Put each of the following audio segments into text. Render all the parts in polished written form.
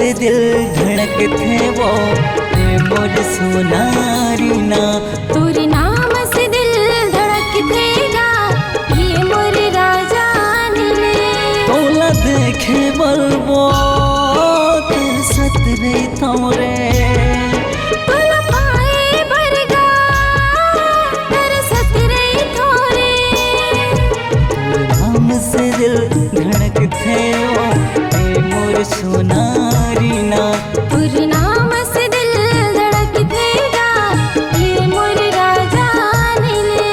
से दिल धड़कते वो मोर सोनारी ना। तोरे नाम से दिल धड़कतेगा ये मोर राजा नीले। तोला देखे बलबो सतरे तोरे तोला पाए बरगा तर सतरे थोरे। नाम से दिल धड़कते वो मोर सोनारी ना। तोरे नाम से दिल धड़कतेगा ये मोर राजा नीले।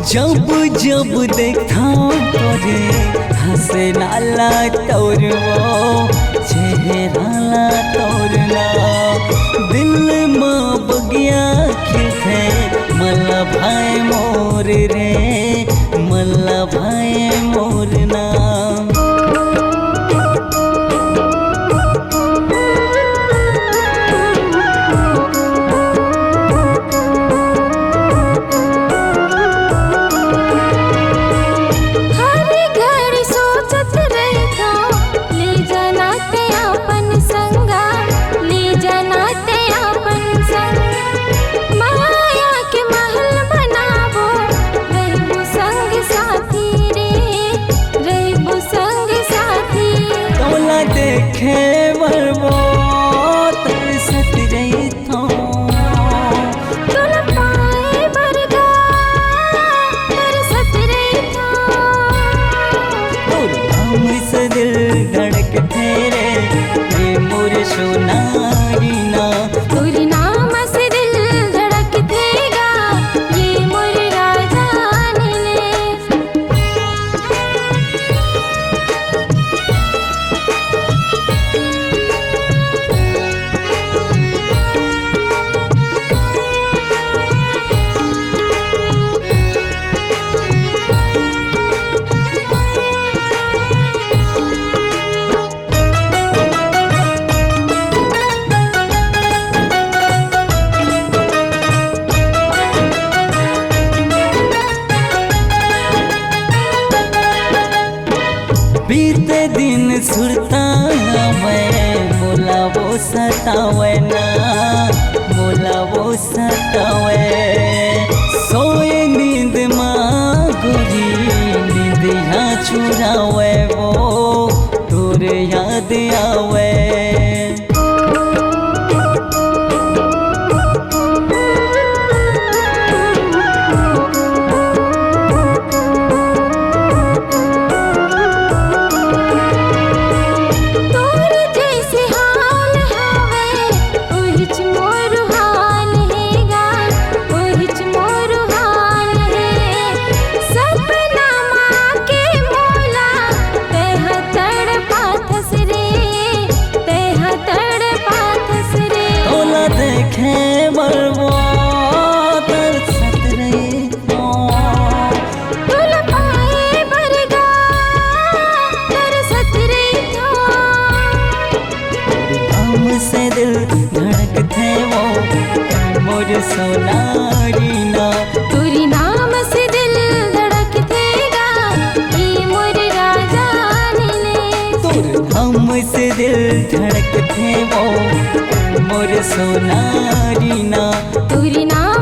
जब जब देखता तोरे हंसे लाला तोर वो चेहरा ला तोरना। दिल में बगिया खिलते मल्ला भाई मोर रे मल्ला भाई मोरना। देखे बलबो तरसत रही थो। तोला पाए बरगा तरसत रही थो। नाम से दिल धड़कते रे ये मोर सोनारी ना। तोरे नाम से दिल धड़कतेगा ये मोर राजा नीले। बीते दिन सुरता मैं बोला वो सतावे ना बोला वो सतावे। सोए नींद माँ गोरी नींद यहाँ चुरावे वो तोरे याद आवे। से दिल धड़कते वो मोर सोनारी ना। तोरे नाम से दिल धड़कतेगा ये मोर राजा नीले। तोरे नाम से दिल धड़कते वो मोर सोनारी ना। तोरे नाम